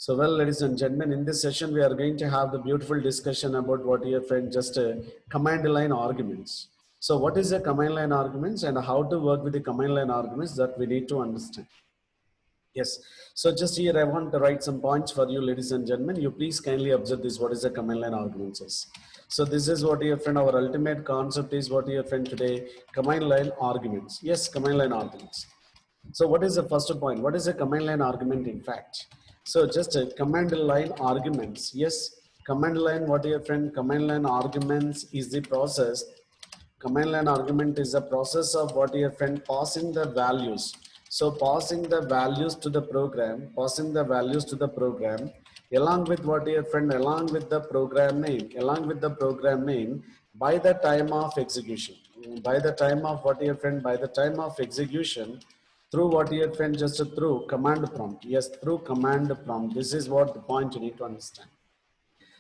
So, well, ladies and gentlemen, in this session, we are going to have the beautiful discussion about what your friend just command line arguments. So, what is a command line arguments and how to work with the command line arguments that we need to understand. Yes. So, just here, I want to write some points for you, ladies and gentlemen. You please kindly observe this. What is a command line arguments is. So, this is what your friend, our ultimate concept is what your friend today, command line arguments. Yes, command line arguments. So what is the first point? What is a command line argument in fact? So just a command line arguments. Yes, command line, what your friend, command line arguments is the process. Command line argument is the process of what your friend passing the values. So passing the values to the program, passing the values to the program, along with what your friend, along with the program name, by the time of execution. By the time of what your friend, by the time of execution, through what your friend just through command prompt. Yes, through command prompt. This is what the point you need to understand.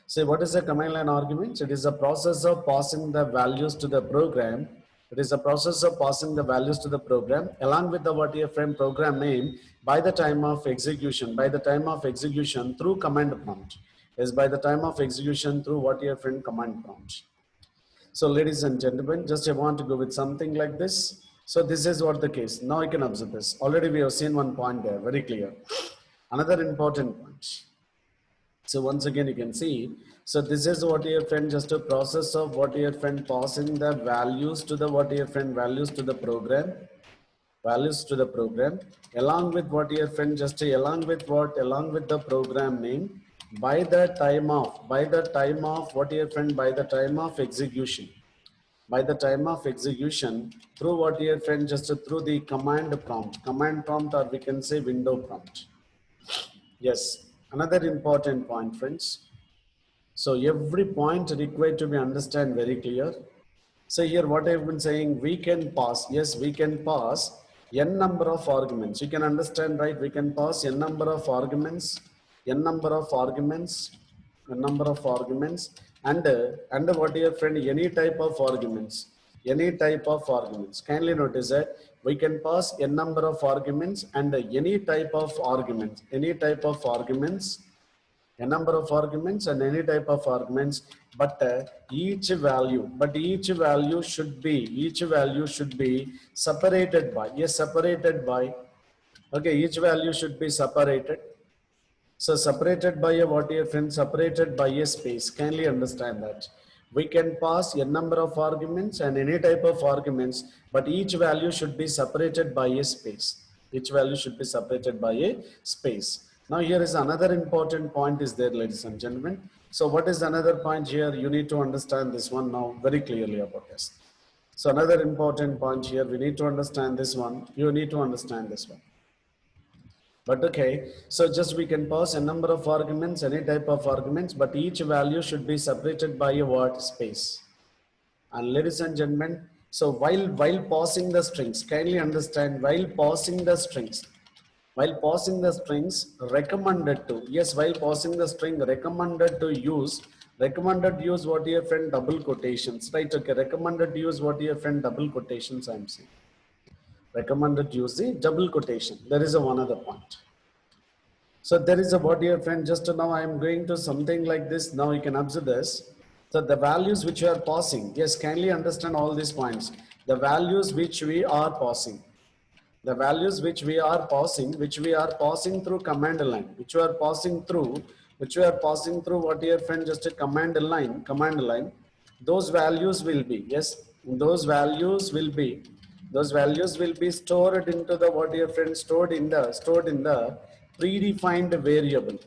So what is a command line argument? It is a process of passing the values to the program. It is a process of passing the values to the program along with the what your friend program name by the time of execution. By the time of execution through command prompt. Is by the time of execution through what your friend command prompt. So ladies and gentlemen, just I want to go with something like this. So this is what the case. Now you can observe this. Already we have seen one point there, very clear. Another important point. So once again you can see. So this is what your friend just a process of what your friend passing the values to the what your friend values to the program. Values to the program along with what your friend just along with the program name by the time of what your friend by the time of execution through what your friend just through the command prompt or we can say window prompt. Yes, another important point, friends. So every point required to be understand very clear. So here what I've been saying, we can pass, yes, we can pass n number of arguments. You can understand, right? We can pass n number of arguments, n number of arguments, a number of arguments, and what your friend, any type of arguments, any type of arguments. Kindly notice that we can pass n number of arguments and any type of arguments, a number of arguments and any type of arguments, but each value should be separated by, yes, separated by, okay, each value should be separated. So separated by a what your friend, separated by a space. Kindly understand that we can pass a number of arguments and any type of arguments, but each value should be separated by a space. Each value should be separated by a space. Now here is another important point is there, ladies and gentlemen. So what is another point here? You need to understand this one now very clearly about this. So another important point here, we need to understand this one. You need to understand this one. But okay, so just we can pass a number of arguments, any type of arguments, but each value should be separated by a what? Space. And ladies and gentlemen, so while passing the strings, kindly understand, while passing the strings, recommended to, yes, while passing the string, recommended use what your friend double quotations, right? Okay, recommended use what your friend double quotations, I'm saying. Recommended use the double quotation. There is a one other point. So there is a what your friend, just now I am going to something like this. Now you can observe this. So the values which you are passing, yes, kindly understand all these points. The values which we are passing. The values which we are passing through command line, which we are passing through what your friend just a command line, those values will be, yes, those values will be stored into the what your friend stored in the predefined variable.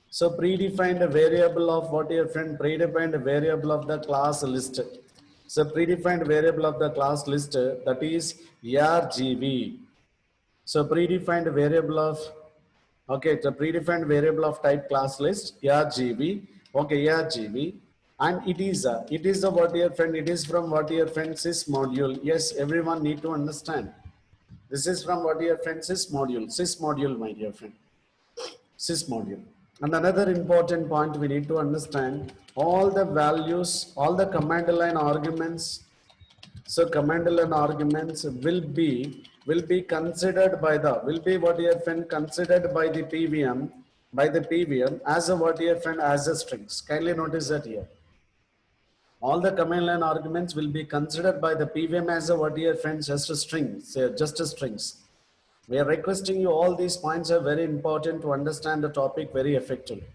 So predefined variable of what your friend, predefined variable of the class list. So predefined variable of the class list, that is argv. So predefined variable of, okay, it's a predefined variable of type class list, argv, okay, argv, and it is the what your friend, it is from what your friend sys module. Yes, everyone need to understand. This is from what your friend sys module, my dear friend, sys module. And another important point we need to understand, all the values, all the command line arguments. So command line arguments will be considered by the, will be what your friend considered by the TVM, by the PVM as a what here friend, as a strings. Kindly notice that here. All the command line arguments will be considered by the PVM as a what here friends, just a string, say just a strings. We are requesting you, all these points are very important to understand the topic very effectively.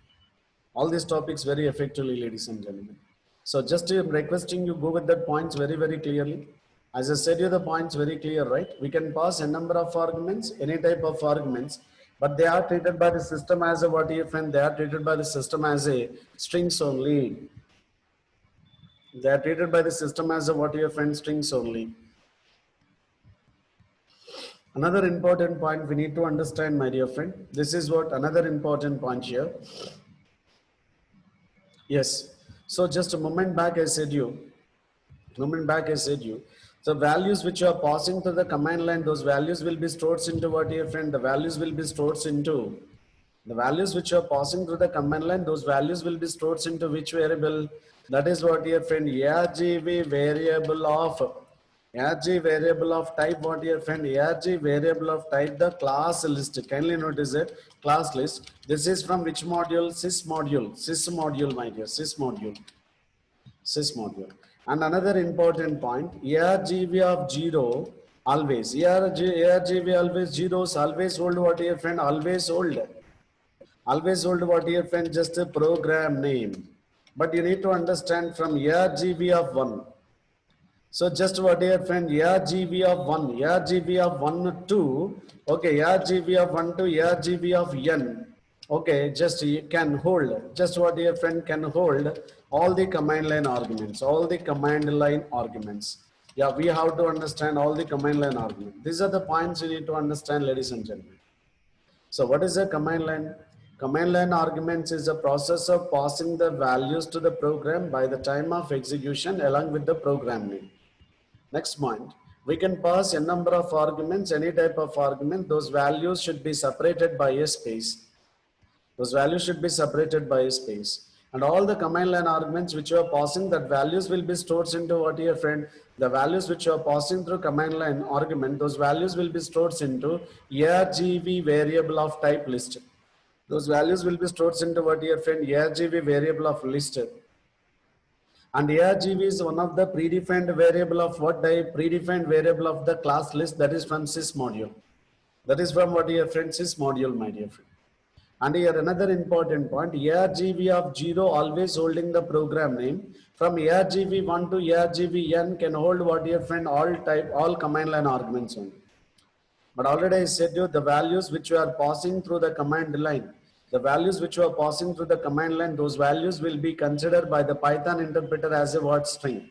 All these topics very effectively, ladies and gentlemen. So just requesting you go with the points very, very clearly. As I said you the points very clear, right? We can pass a number of arguments, any type of arguments, but they are treated by the system as a what if, and they are treated by the system as a strings only. They are treated by the system as a what if and strings only. Another important point we need to understand, my dear friend. This is what another important point here. Yes. So just a moment back I said you, the values which you are passing to the command line, those values will be stored into what here friend, the values will be stored into, the values which you are passing through the command line, those values will be stored into which variable? That is what here friend, ARGV variable of, ARG variable of type what here friend, ARG variable of type the class list. Kindly notice it, class list. This is from which module? Sys module, my dear, sys module. And another important point, ARGV of 0 always, ARGV always zeros, always hold what here friend, always hold what here friend, just a program name. But you need to understand from ARGV of 1. So just what here friend, ARGV of 1, ARGV of 1 to, okay, ARGV of 1 to ARGV of n. Okay, just you can hold, just what your friend can hold all the command line arguments, Yeah, we have to understand all the command line arguments. These are the points you need to understand, ladies and gentlemen. So what is a command line? Command line arguments is a process of passing the values to the program by the time of execution along with the program name. Next point, we can pass a number of arguments, any type of argument. Those values should be separated by a space. Those values should be separated by a space. And all the command line arguments which you are passing, that values will be stored into what your friend, the values which you are passing through command line argument, those values will be stored into ARGV variable of type list. Those values will be stored into what your friend, ARGV variable of list. And ARGV is one of the predefined variable of what type? Predefined variable of the class list, that is from sys module. That is from what your friend, sys module, my dear friend. And here another important point, ARGV of 0 always holding the program name. From ARGV 1 to ARGV n can hold what your friend, all command line arguments only. But already I said you the values which you are passing through the command line, the values which you are passing through the command line, those values will be considered by the Python interpreter as a word string.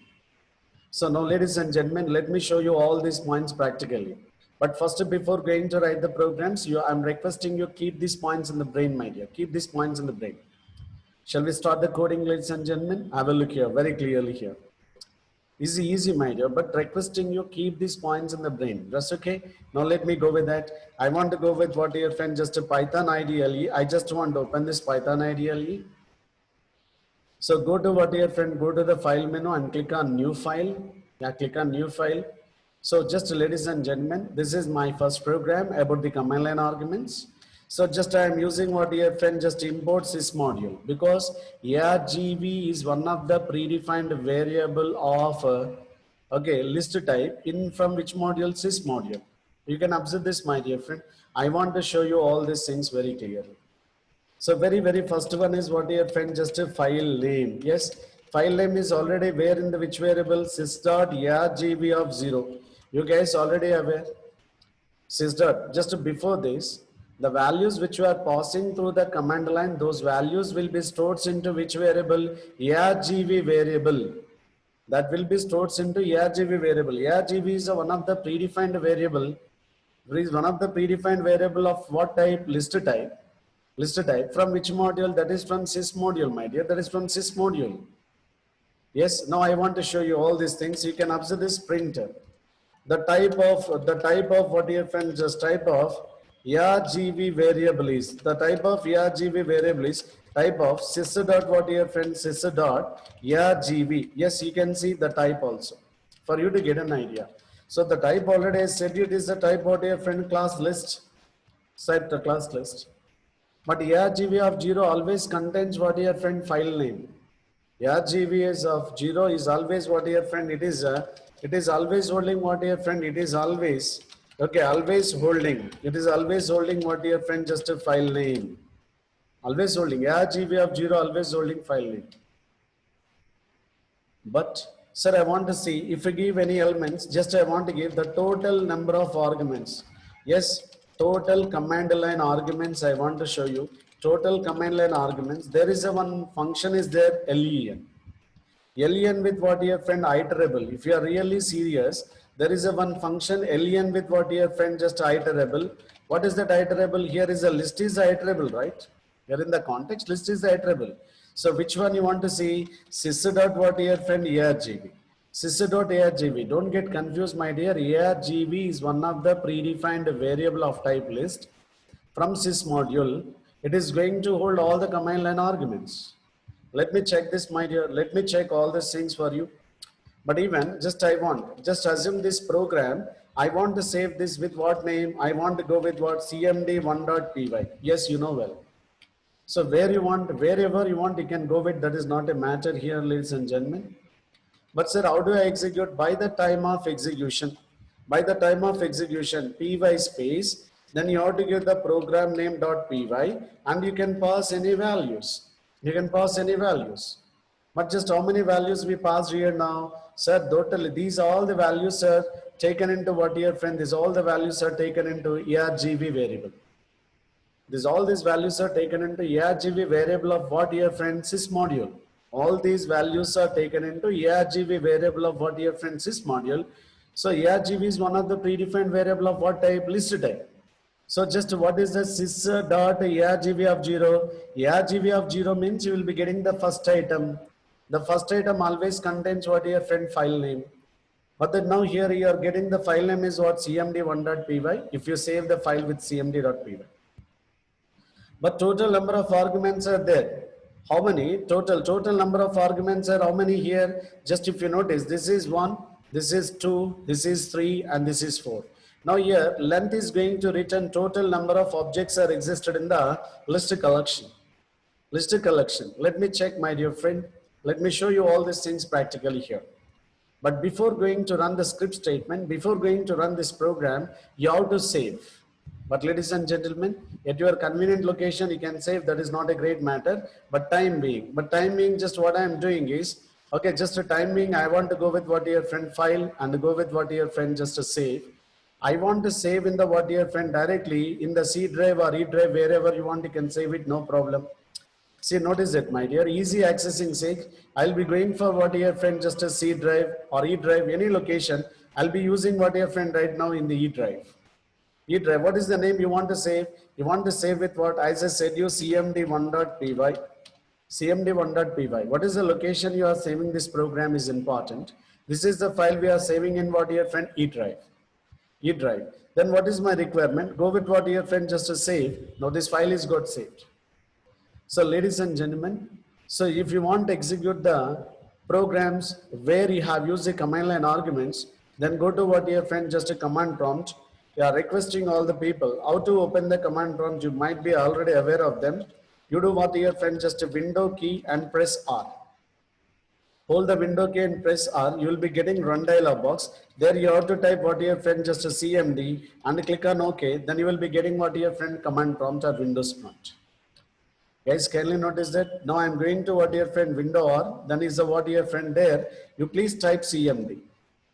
So now ladies and gentlemen, let me show you all these points practically. But first, before going to write the programs, I'm requesting you keep these points in the brain, my dear. Keep these points in the brain. Shall we start the coding, ladies and gentlemen? Have a look here, very clearly here. Easy, my dear, but requesting you keep these points in the brain. That's okay. Now let me go with that. I want to go with what your friend, just a Python IDLE. I just want to open this Python IDLE. So go to what your friend, go to the file menu and click on new file. Yeah, click on new file. So just ladies and gentlemen, this is my first program about the command line arguments. So just I am using what your friend, just import sys module, because ARGV is one of the predefined variable of okay, list type in from which module? Sys module. You can observe this, my dear friend. I want to show you all these things very clearly. So very first one is what your friend, just a file name. Yes, file name is already where in the which variable? Sys.argv of 0. You guys already aware? Sys dot, just before this, the values which you are passing through the command line, those values will be stored into which variable? ARGV variable. That will be stored into ARGV variable. ARGV is one of the predefined variable. It is one of the predefined variable of what type? List type. List type from which module? That is from sys module, my dear. That is from sys module. Yes, now I want to show you all these things. You can observe this printer. The type of what your friend, just type of ARGV variable is, the type of ARGV variable is type of sys dot what your friend, sys dot ARGV. Yes, you can see the type also for you to get an idea. So the type already I said it is the type what your friend, class list, set the class list. But argv of 0 always contains what your friend file name. RGB is of 0 is always what your friend, it is always holding what your friend, it is always, okay, always holding, it is always holding what your friend, just a file name, always holding, RGB of 0 always holding file name. But sir, I want to see if we give any elements, just I want to give the total number of arguments. Yes, total command line arguments I want to show you. Total command line arguments. There is a one function is there, len. Len with what your friend iterable. If you are really serious, there is a one function len with what your friend just iterable. What is that iterable? Here is a list is iterable, right? Here in the context, list is iterable. So which one you want to see? Sys dot what your friend argv. Sys dot argv. Don't get confused, my dear. Argv is one of the predefined variable of type list. From sys module, it is going to hold all the command line arguments. Let me check this, my dear. Let me check all these things for you. But even just just assume this program. I want to save this with what name? I want to go with what? cmd1.py. Yes, you know well. So wherever you want, you can go with. That is not a matter here, ladies and gentlemen. But sir, how do I execute? By the time of execution, py space, then you have to give the program name .py and you can pass any values. But just how many values we passed here now? Sir, totally, these all the values are taken into what your friend, these all the values are taken into argv variable. All these values are taken into argv variable of what your friend sys module. All these values are taken into argv variable of what your friend sys module. So argv is one of the predefined variable of what type? List type. So just what is the sys dot argv of 0? Argv of 0 means you will be getting the first item. The first item always contains what your friend file name. But then now here you are getting the file name is what? cmd1.py. If you save the file with cmd.py. But total number of arguments are there. How many? Total number of arguments are how many here? Just if you notice, this is 1, this is 2, this is 3, and this is 4. Now here, length is going to return total number of objects are existed in the list collection. Let me check, my dear friend. Let me show you all these things practically here. But before going to run the script statement, before going to run this program, you have to save. But ladies and gentlemen, at your convenient location, you can save. That is not a great matter. But time being, just what I am doing is, okay, just a time being, I want to go with what your friend file and go with what your friend just to save. I want to save in the what your friend directly in the C drive or E drive, wherever you want, you can save it, no problem. See, notice it, my dear, easy accessing sake. I'll be going for what your friend just a C drive or E drive, any location. I'll be using what your friend right now in the E drive. E drive, what is the name you want to save? You want to save with what? I just said you cmd1.py. cmd1.py. What is the location you are saving this program is important. This is the file we are saving in what your friend E drive. E drive. Then what is my requirement? Go with what your friend just to save. Now this file is got saved. So ladies and gentlemen, so if you want to execute the programs where you have used the command line arguments, then go to what your friend just a command prompt. You are requesting all the people how to open the command prompt. You might be already aware of them. You do what your friend just a window key and press R. Hold the window key and press R. You will be getting run dialog box. There you have to type what your friend just a CMD and click on OK. Then you will be getting what your friend command prompt or Windows prompt. Guys, kindly notice that now I'm going to what your friend window R. Then is the what your friend there. You please type CMD.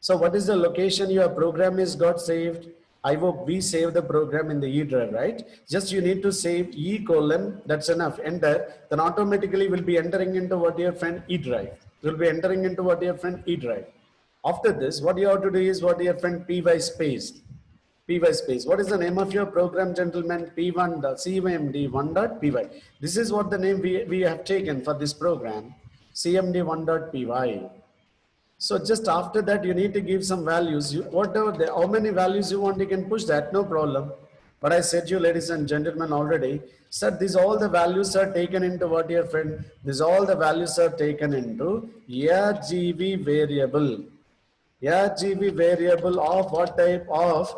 So what is the location your program is got saved? I hope we save the program in the E drive, right? Just you need to save E colon, that's enough, enter. Then automatically will be entering into what your friend E drive. Will be entering into what your friend E drive. After this, what you have to do is what your friend py space. Py space. What is the name of your program, gentlemen? P1.cmd1.py. This is what the name we have taken for this program. cmd1.py. So just after that, you need to give some values. How many values you want, you can push that, no problem. But I said you, ladies and gentlemen, already, sir, these all the values are taken into what your friend, these all the values are taken into argv variable. argv variable of what type of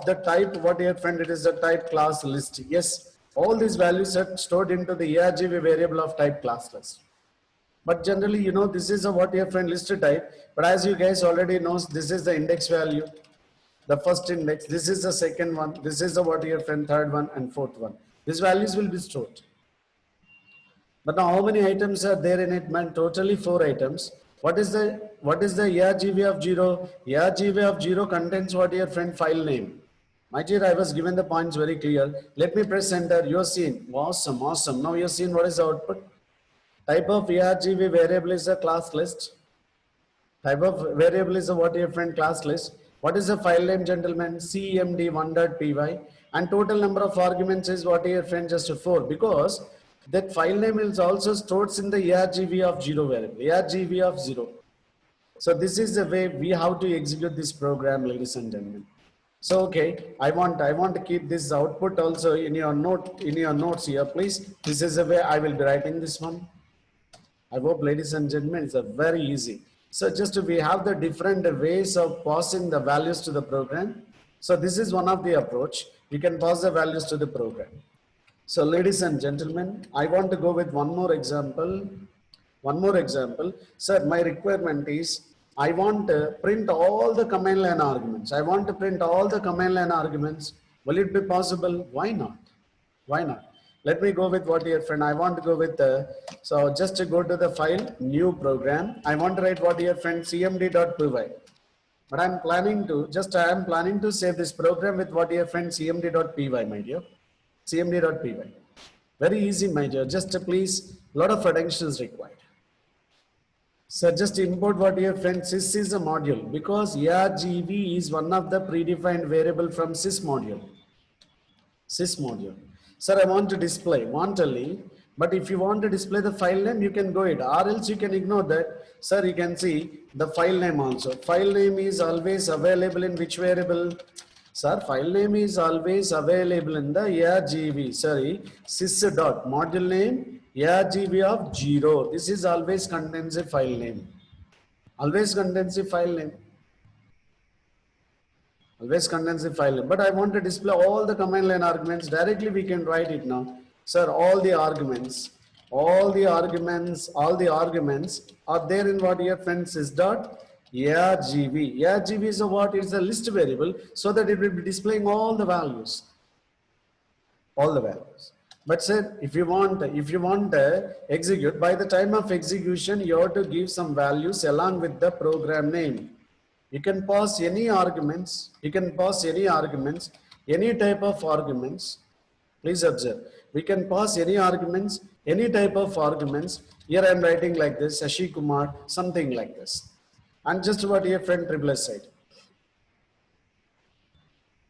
the type, what your friend, it is the type class list. Yes, All these values are stored into the ARGV variable of type class list. But generally, you know, this is a what your friend listed type. But as you guys already knows, this is the index value, the first index. This is the second one. This is the what your friend third one and fourth one. These values will be stored. But now how many items are there in it, man? Totally 4 items. What is the ARGV of 0? ARGV of 0 contains what your friend file name. My dear, I was given the points very clear. Let me press enter. You're seeing. Awesome, awesome. Now you're seeing what is the output. Type of ARGV variable is a class list. Type of variable is a what your friend class list. What is the file name, gentlemen? cmd1.py. And total number of arguments is what your friend just 4, because that file name is also stored in the ARGV of 0 variable, ARGV of 0. So this is the way we have to execute this program, ladies and gentlemen. So okay, I want to keep this output also in your notes here, please. This is the way I will be writing this one. I hope, ladies and gentlemen, it's a very easy. So just we have the different ways of passing the values to the program. So this is one of the approach. You can pass the values to the program. So ladies and gentlemen, I want to go with one more example. Sir, my requirement is I want to print all the command line arguments. Will it be possible? Why not? Why not? Let me go with what your friend. I want to go with so just to go to the file, new program. I want to write what your friend cmd.py. But I am planning to save this program with what your friend cmd.py, my dear. cmd.py. Very easy, my dear. Just please, lot of attention is required. So just import what your friend sys is a module, because ARGV is one of the predefined variable from sys module. Sir, I want to display, but if you want to display the file name, you can go it, or else you can ignore that. Sir, you can see the file name also. File name is always available in which variable? Sir, file name is always available in the ARGV, sys dot module name, ARGV of 0. This is always contains a file name. Always contains a file name. But I want to display all the command line arguments. Directly we can write it now. Sir, all the arguments are there in what your friend sys dot ARGV. ARGV is a what? It's a list variable, so that it will be displaying all the values. But sir, if you want to execute, by the time of execution, you have to give some values along with the program name. You can pass any arguments, any type of arguments. Please observe. We can pass any arguments, any type of arguments. Here I am writing like this, Shashi Kumar, something like this. And just what your friend triple side.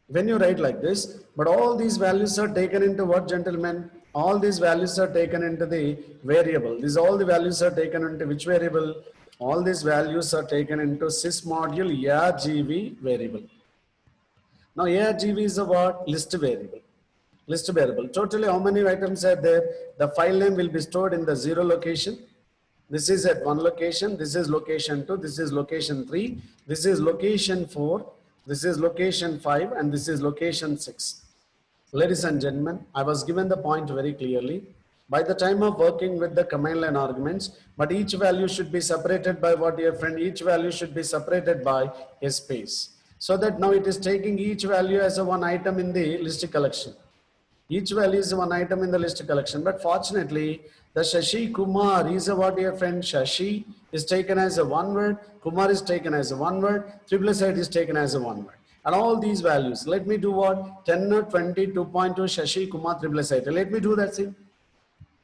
When you write like this, but all these values are taken into what, gentlemen? All these values are taken into the variable. All the values are taken into which variable? All these values are taken into sys module ARGV variable. Now ARGV is a what? List variable. Totally how many items are there? The file name will be stored in the 0 location. This is at 1 location. This is location 2. This is location 3. This is location 4. This is location 5. And this is location 6. Ladies and gentlemen, I was given the point very clearly. By the time of working with the command line arguments, but each value should be separated by what your friend, each value should be separated by a space. So that now it is taking each value as a one item in the list collection. Each value is one item in the list collection. But fortunately, the Shashi Kumar is a what your friend, Shashi is taken as a one word, Kumar is taken as a one word, triple side is taken as a one word. And all these values, let me do what? 10 or 20, 2.2, Shashi Kumar, triple side. Let me do that same.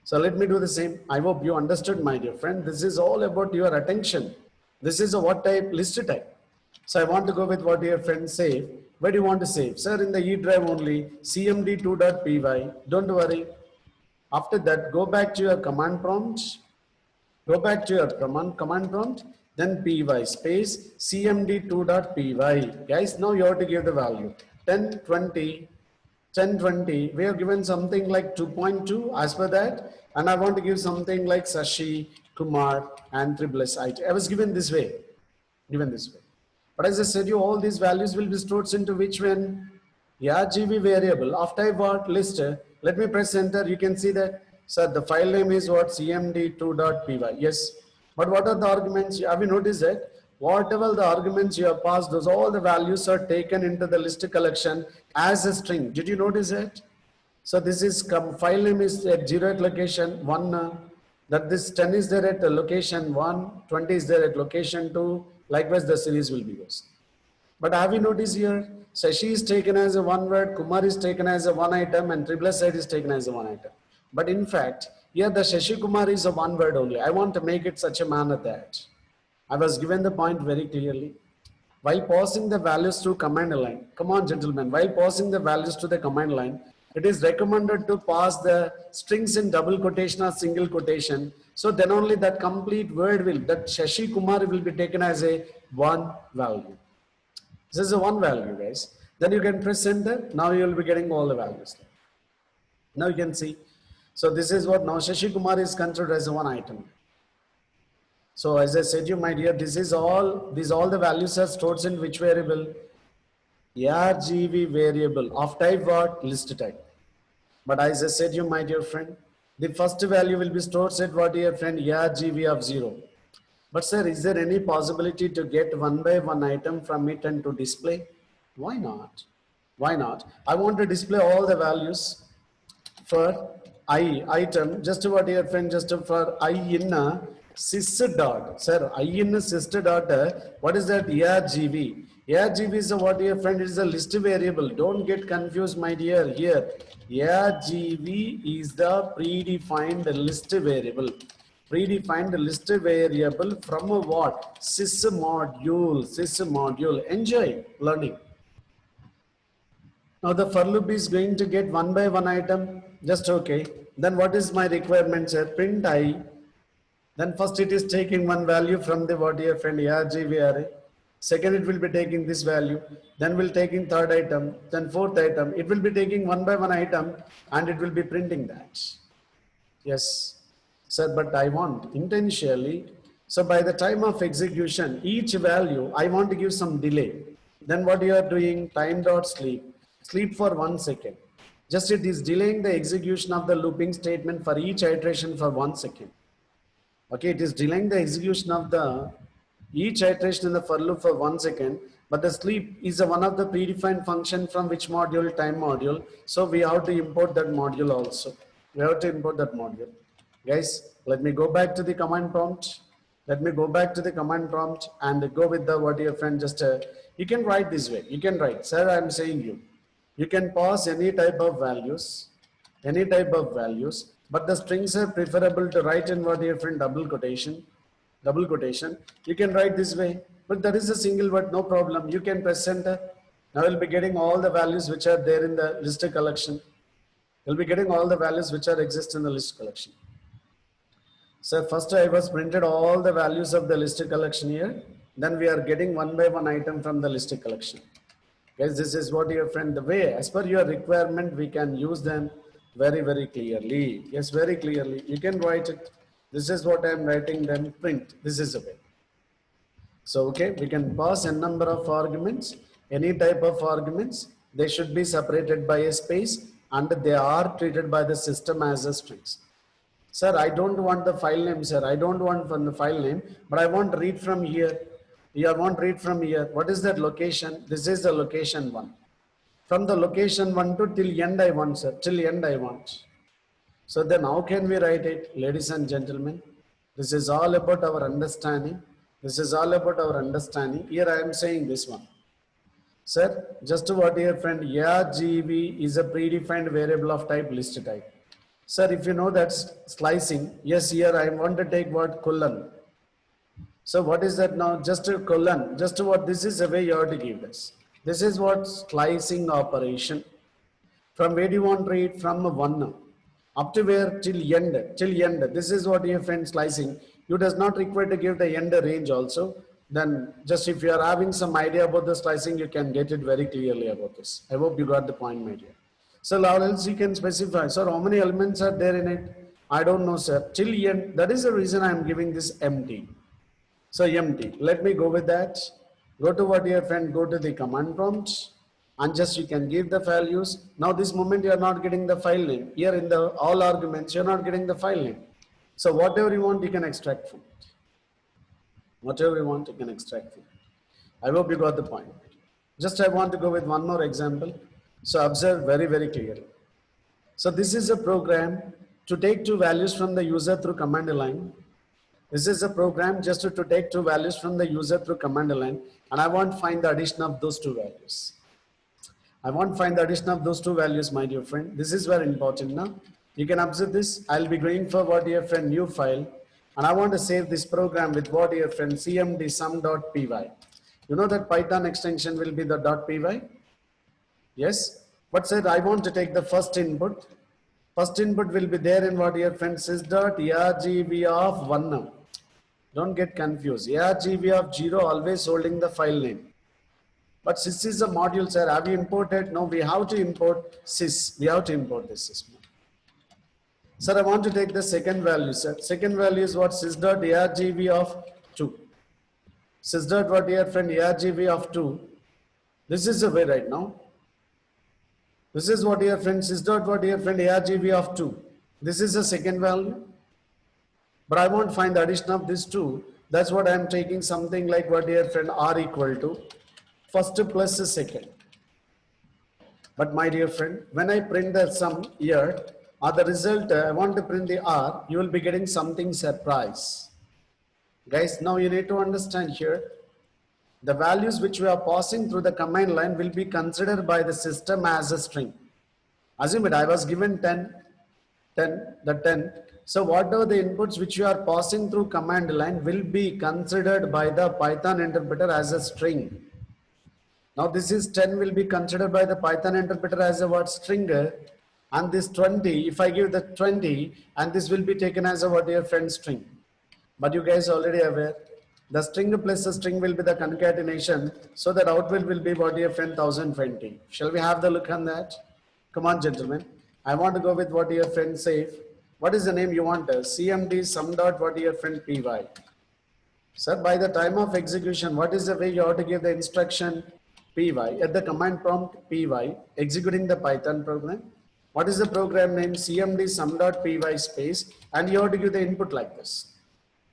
So let me do the same. I hope you understood, my dear friend. This is all about your attention. This is a what type? List type. So I want to go with what your friend save. Where do you want to save? Sir, in the E drive only, cmd2.py. Don't worry. After that, go back to your command prompt. Then py space cmd2.py. Guys, now you have to give the value. 1020. We have given something like 2.2 as per that. And I want to give something like Shashi, Kumar, and triple site. I was given this way. But as I said, you all these values will be stored into which one? ARGV variable. After I what list, Let me press enter. You can see that, sir, the file name is what? cmd2.py. Yes. But what are the arguments? Have you noticed that? Whatever the arguments you have passed, those all the values are taken into the list collection as a string. Did you notice that? So this is file name is at 0 at location 1, that this 10 is there at location 1, 20 is there at location 2. Likewise, the series will be used. But have you noticed here, Shashi is taken as a one word, Kumar is taken as a one item, and triple side is taken as a one item. But in fact, here the Shashi Kumar is a one word only. I want to make it such a manner that I was given the point very clearly. While passing the values to command line, come on gentlemen, while passing the values to the command line, it is recommended to pass the strings in double quotation or single quotation. So then only that complete word will, that Shashi Kumar will be taken as a one value. This is a one value, guys. Then you can press enter. Now you will be getting all the values. Now you can see. So this is what now Shashi Kumar is considered as a one item. So as I said, you my dear, these all the values are stored in which variable? ARGV variable of type what? List type. But as I said, you my dear friend, the first value will be stored at what, dear friend? ARGV of 0. But sir, is there any possibility to get one by one item from it and to display? Why not? Why not? I want to display all the values for I item, just what, dear friend, just for I in a sys dot. Sir, I in a sys dot, what is that? ARGV. ARGV is a what, dear friend? It is a list variable. Don't get confused, my dear. Here, ARGV is the predefined list variable. Predefined list variable from a what? Sys module. Sys module. Enjoy learning. Now the for loop is going to get one by one item. Just okay. Then what is my requirement, sir? Print I. Then first it is taking one value from the what, dear friend? ARGV array. Second, it will be taking this value. Then we'll taking third item. Then fourth item. It will be taking one by one item and it will be printing that. Yes. Sir, but I want intentionally, so by the time of execution, each value, I want to give some delay. Then what you are doing, time dot sleep, sleep for 1 second. Just it is delaying the execution of the looping statement for each iteration for 1 second. Okay, it is delaying the execution of the each iteration in the for loop for 1 second, but the sleep is one of the predefined function from which module? Time module. So we have to import that module also. We have to import that module. Guys, let me go back to the command prompt. Let me go back to the command prompt and go with the what, your friend, just you can write this way. You can write, sir, I am saying you can pass any type of values, but the strings are preferable to write in what, your friend? Double quotation. You can write this way, but there is a single word, no problem. You can press enter. Now we'll be getting all the values which are there in the list collection. We'll be getting all the values which are exist in the list collection. So first I was printed all the values of the list collection here. Then we are getting one by one item from the list collection. Guys, this is what, your friend, the way as per your requirement, we can use them very, very clearly. Yes, very clearly. You can write it. This is what I am writing, then print. This is the way. So, okay, we can pass a number of arguments, any type of arguments. They should be separated by a space and they are treated by the system as a strings. Sir, I don't want the file name, sir. I don't want from the file name, but I want to read from here. You want to read from here. What is that location? This is the location 1. From the location 1 to till end I want, sir. Till end I want. So then how can we write it? Ladies and gentlemen, this is all about our understanding. This is all about our understanding. Here I am saying this one. Sir, just what, your friend, ARGV is a predefined variable of type list type. Sir, if you know that's slicing, yes, here I want to take what? Colon. So what is that now? Just a colon. Just what? This is the way you have to give this. This is what slicing operation. From where do you want to read? From 1 up to where? Till end. Till end. This is what, your friend, slicing. You does not require to give the end range also. Then just if you are having some idea about the slicing, you can get it very clearly about this. I hope you got the point, my dear. So now else you can specify. Sir, how many elements are there in it? I don't know, sir. Till end. That is the reason I am giving this empty. So empty. Let me go with that. Go to what, your friend? Go to the command prompt. and just you can give the values. Now this moment you are not getting the file name. Here in the all arguments, you're not getting the file name. So whatever you want, you can extract from it. Whatever you want, you can extract from it. I hope you got the point. Just I want to go with one more example. So observe very, very clearly. So this is a program to take two values from the user through command line. This is a program just to take two values from the user through command line, and I want to find the addition of those two values. I want to find the addition of those two values, my dear friend. This is very important now. You can observe this. I'll be going for what dear friend new file, and I want to save this program with what dear friend cmd sum.py. You know that Python extension will be the .py. Yes, but said I want to take the first input. First input will be there in what dear friend sys.argv of 1 now. Don't get confused. argv of 0 always holding the file name. But sys is a module, sir. Have you imported? No, we have to import sys. We have to import this sys. Sir, I want to take the second value, sir. Second value is what sys.argv of 2. Sys. What dear friend argv of 2. This is the way right now. This is what dear friend sys. What dear friend argv of 2. This is the second value. But I won't find the addition of this 2. That's what I'm taking something like what dear friend r equal to first plus the second. But my dear friend, when I print the sum here or the result, I want to print the r, you will be getting something surprise. Guys, now you need to understand here, the values which we are passing through the command line will be considered by the system as a string. Assume it, I was given 10. So whatever the inputs which you are passing through command line will be considered by the Python interpreter as a string. Now this is 10 will be considered by the Python interpreter as a what string, and this 20, if I give the 20, and this will be taken as a what your friend string. But you guys already aware, the string plus the string will be the concatenation, so that output will be what your friend 1020. Shall we have the look on that? Come on, gentlemen. I want to go with what your friend say. What is the name you want? CMD sum dot what your friend py. Sir, by the time of execution, what is the way you have to give the instruction py at the command prompt py executing the Python program? What is the program name? CMD sum.py space, and you have to give the input like this.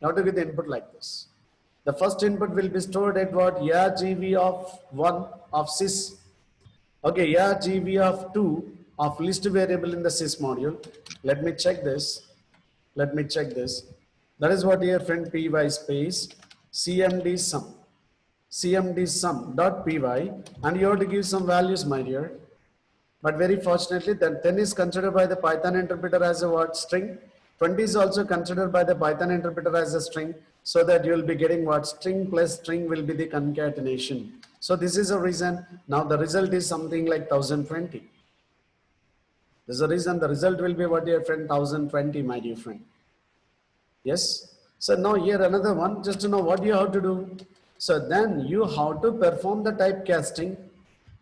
You have to give the input like this. The first input will be stored at what? argv of 1 of sys. Okay, argv of 2 of list variable in the sys module. Let me check this. Let me check this. That is what here friend py space cmd sum.py, and you have to give some values, my dear. But very fortunately, then 10 is considered by the Python interpreter as a what? String. 20 is also considered by the Python interpreter as a string, so that you will be getting what? String plus string will be the concatenation. So this is a reason. Now the result is something like 1020. There's a reason the result will be what, dear friend? 1020, my dear friend. Yes. So now here another one, just to know what you have to do. So then you have to perform the typecasting.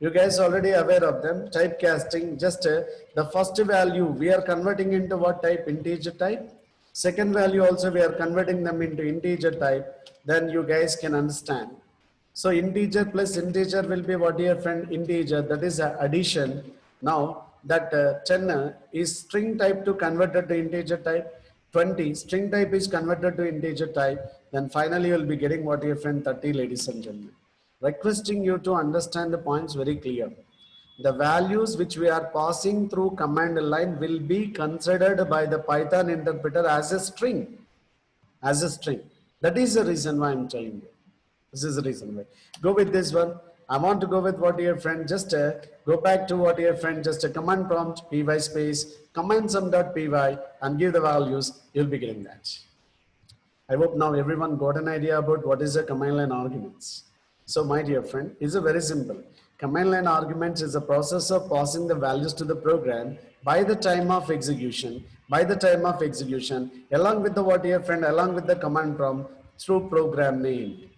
You guys already aware of them. Typecasting, just the first value we are converting into what type? Integer type. Second value also we are converting them into integer type. Then you guys can understand. So integer plus integer will be what, dear friend? Integer, that is addition. Now that 10 is string type to converted to integer type. 20 string type is converted to integer type. Then finally you will be getting what, dear friend? 30, ladies and gentlemen. Requesting you to understand the points very clear. The values which we are passing through command line will be considered by the Python interpreter as a string. As a string. That is the reason why I'm telling you. This is the reason why. Go with this one. I want to go with what, dear friend? Just go back to what, dear friend? Just a command prompt py space command sum.py and give the values. You'll be getting that. I hope now everyone got an idea about what is a command line arguments. So my dear friend, it's a very simple. Command line arguments is a process of passing the values to the program by the time of execution. By the time of execution, along with the what, dear friend? Along with the command prompt through program name.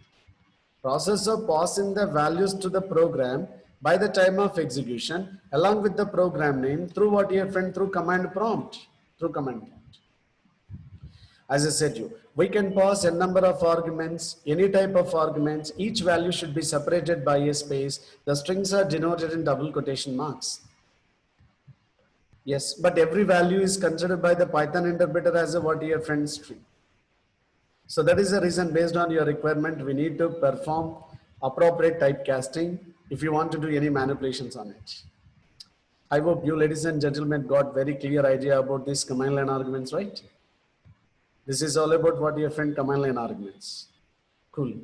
Process of passing the values to the program by the time of execution along with the program name through what, dear friend? Through command prompt. Through command prompt. As I said you, we can pass a number of arguments, any type of arguments. Each value should be separated by a space. The strings are denoted in double quotation marks. Yes, but every value is considered by the Python interpreter as a what your friend string. So that is the reason, based on your requirement, we need to perform appropriate typecasting if you want to do any manipulations on it. I hope you ladies and gentlemen got very clear idea about these command line arguments, right? This is all about what your friend command line arguments. Cool.